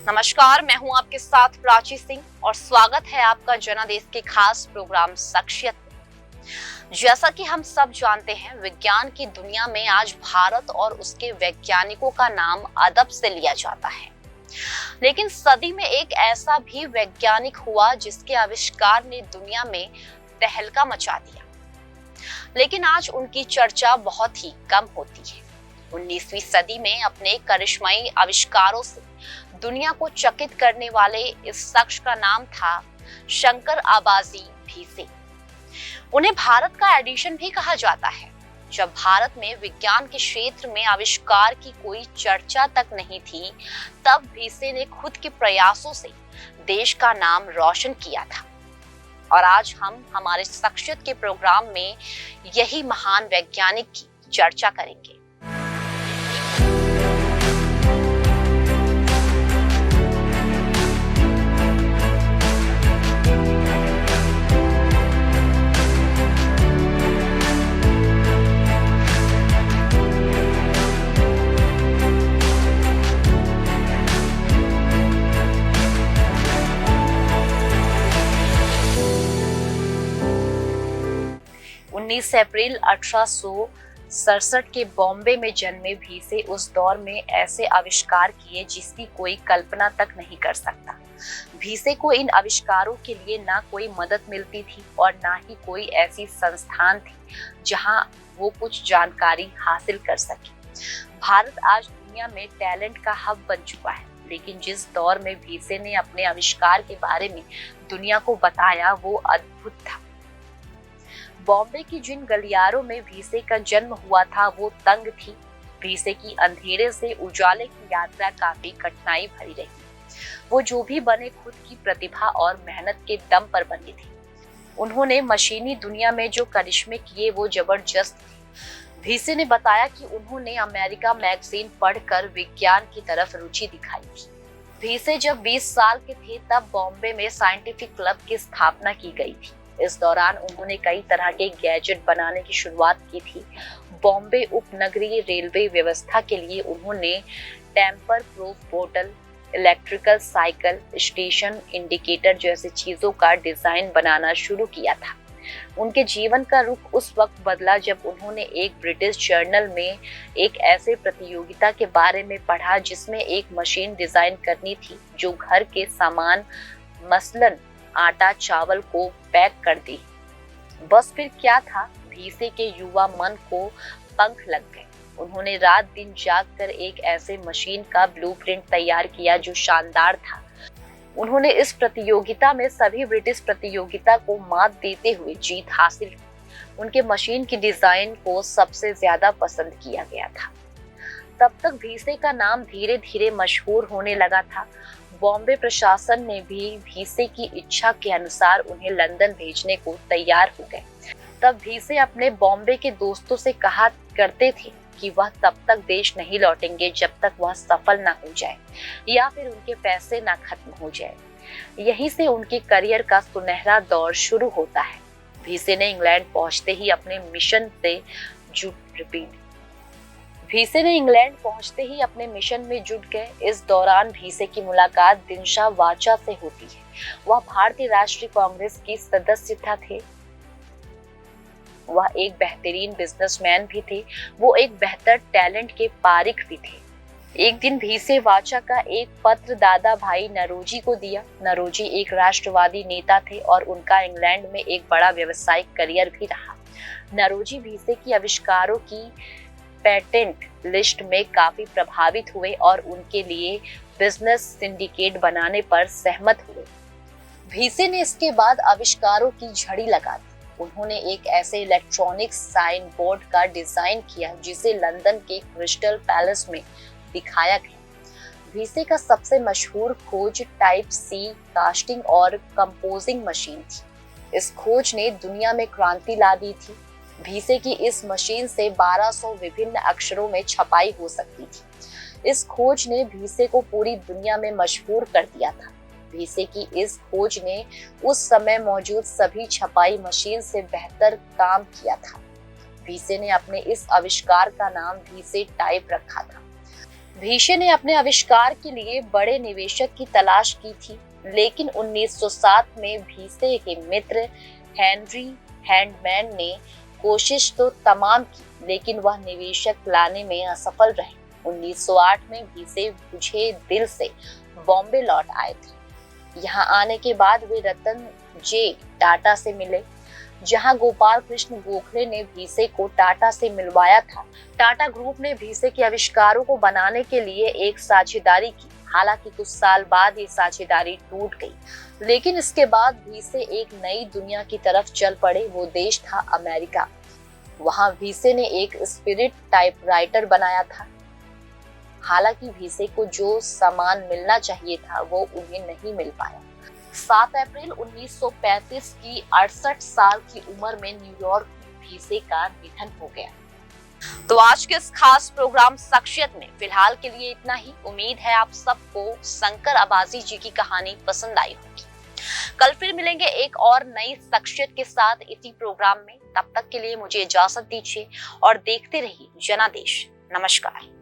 नमस्कार, मैं हूं आपके साथ प्राची सिंह और स्वागत है आपका जनादेश के खास प्रोग्राम शख्सियत में। जैसा कि हम सब जानते हैं, विज्ञान की दुनिया में आज भारत और उसके वैज्ञानिकों का नाम अदब से लिया जाता है। लेकिन सदी में एक ऐसा भी वैज्ञानिक हुआ जिसके आविष्कार ने दुनिया में तहलका मचा दिया, लेकिन आज उनकी चर्चा बहुत ही कम होती है। 19वीं सदी में अपने करिश्माई आविष्कारों से दुनिया को चकित करने वाले इस शख्स का नाम था शंकर आबाजी भीसे। उन्हें भारत का एडिशन भी कहा जाता है। जब भारत में विज्ञान के क्षेत्र में आविष्कार की कोई चर्चा तक नहीं थी, तब भीसे ने खुद के प्रयासों से देश का नाम रोशन किया था। और आज हम हमारे शख्सियत के प्रोग्राम में यही महान वैज्ञानिक की चर्चा करेंगे। अप्रैल 1867 के बॉम्बे में जन्मे भीसे उस दौर में ऐसे आविष्कार किए जिसकी कोई कल्पना तक नहीं कर सकता। भीसे को इन आविष्कारों के लिए ना कोई मदद मिलती थी और ना ही कोई ऐसी संस्थान थी जहां वो कुछ जानकारी हासिल कर सके। भारत आज दुनिया में टैलेंट का हब बन चुका है, लेकिन जिस दौर में भीसे ने अपने आविष्कार के बारे में दुनिया को बताया वो अद्भुत था। बॉम्बे की जिन गलियारों में भीसे का जन्म हुआ था वो तंग थी। भीसे की अंधेरे से उजाले की यात्रा काफी कठिनाई भरी रही। वो जो भी बने खुद की प्रतिभा और मेहनत के दम पर बने थे। उन्होंने मशीनी दुनिया में जो करिश्मे किए वो जबरदस्त थे। भीसे ने बताया कि उन्होंने अमेरिका मैगजीन पढ़कर विज्ञान की तरफ रुचि दिखाई थी। भीसे जब 20 साल के थे तब बॉम्बे में साइंटिफिक क्लब की स्थापना की गई थी। इस दौरान उन्होंने कई तरह के गैजेट बनाने की शुरुआत की थी। बॉम्बे उपनगरीय रेलवे व्यवस्था के लिए उन्होंने टेम्पर प्रूफ बोतल, इलेक्ट्रिकल साइकिल, स्टेशन इंडिकेटर जैसी चीजों का डिजाइन बनाना शुरू किया था। उनके जीवन का रुख उस वक्त बदला जब उन्होंने एक ब्रिटिश जर्नल में एक ऐसे प्रतियोगिता के बारे में पढ़ा जिसमें एक मशीन डिजाइन करनी थी जो घर के सामान मसलन आटा चावल को पैक कर दी। बस फिर क्या था, भीसे के युवा मन को पंख लग गए। उन्होंने रात दिन जागकर एक ऐसे मशीन का ब्लूप्रिंट तैयार किया जो शानदार था। उन्होंने इस प्रतियोगिता में सभी ब्रिटिश प्रतियोगिता को मात देते हुए जीत हासिल की। उनके मशीन की डिजाइन को सबसे ज्यादा पसंद किया गया था। तब तक भीसे का नाम धीरे धीरे मशहूर होने लगा था। बॉम्बे प्रशासन ने भी भीसे की इच्छा के अनुसार उन्हें लंदन भेजने को तैयार हो गए। तब भीसे अपने बॉम्बे के दोस्तों से कहा करते थे कि वह तब तक देश नहीं लौटेंगे जब तक वह सफल ना हो जाए या फिर उनके पैसे ना खत्म हो जाए। यहीं से उनके करियर का सुनहरा दौर शुरू होता है। भीसे ने इंग्लैंड पहुंचते ही अपने मिशन में जुट गए। इस दौरान भीसे की मुलाकात दिनशा वाचा से होती है। वह भारतीय राष्ट्रीय कांग्रेस की सदस्यता थे। वह एक बेहतरीन बिजनेसमैन भी थे। वो एक बेहतर टैलेंट के पारिक भी थे। एक दिन भीसे वाचा का एक पत्र दादा भाई नरोजी को दिया। नरोजी एक राष्ट्रवादी नेता थे और उनका इंग्लैंड में एक बड़ा व्यावसायिक करियर भी रहा। नरोजी भीसे की आविष्कारों की पेटेंट लिस्ट में काफी प्रभावित हुए और उनके लिए बिजनेस सिंडिकेट बनाने पर सहमत हुए। भीसे ने इसके बाद आविष्कारों की झड़ी लगा दी। उन्होंने एक ऐसे इलेक्ट्रॉनिक साइन बोर्ड का डिजाइन किया जिसे लंदन के क्रिस्टल पैलेस में दिखाया गया। भीसे का सबसे मशहूर खोज टाइप सी कास्टिंग और कंपोजिंग मशीन थी। इस खोज ने दुनिया में क्रांति ला दी थी। भीसे की इस मशीन से 1200 विभिन्न अक्षरों में छपाई हो सकती थी। इस खोज ने भीसे को पूरी दुनिया में मशहूर कर दिया था। भीसे की इस खोज ने उस समय मौजूद सभी छपाई मशीन से बेहतर काम किया था। भीसे ने अपने इस आविष्कार का नाम भीसे टाइप रखा था। भीसे ने अपने आविष्कार के लिए बड़े निवेशक की तलाश की थी, लेकिन 1907 में भीसे के मित्र हेनरी हैंडमैन ने कोशिश तो तमाम की, लेकिन वह निवेशक लाने में असफल रहे। 1908 में भीसे बुझे दिल से बॉम्बे लौट आए थे। यहाँ आने के बाद वे रतन जे टाटा से मिले, जहां गोपाल कृष्ण गोखले ने भीसे को टाटा से मिलवाया था। टाटा ग्रुप ने भीसे के आविष्कारों को बनाने के लिए एक साझेदारी की। हालांकि कुछ साल बाद ये साझेदारी टूट गई, लेकिन इसके बाद भीसे एक नई दुनिया की तरफ चल पड़े। वो देश था अमेरिका। वहां भीसे ने एक स्पिरिट टाइपराइटर बनाया था। हालांकि भीसे को जो सामान मिलना चाहिए था वो उन्हें नहीं मिल पाया। 7 अप्रैल 1935 की 68 साल की उम्र में न्यूयॉर्क में भीसे का निधन हो गया। तो आज के इस खास प्रोग्राम शख्सियत में फिलहाल के लिए इतना ही। उम्मीद है आप सबको शंकर अबासी जी की कहानी पसंद आई होगी। कल फिर मिलेंगे एक और नई शख्सियत के साथ इसी प्रोग्राम में। तब तक के लिए मुझे इजाजत दीजिए और देखते रहिए जनादेश। नमस्कार।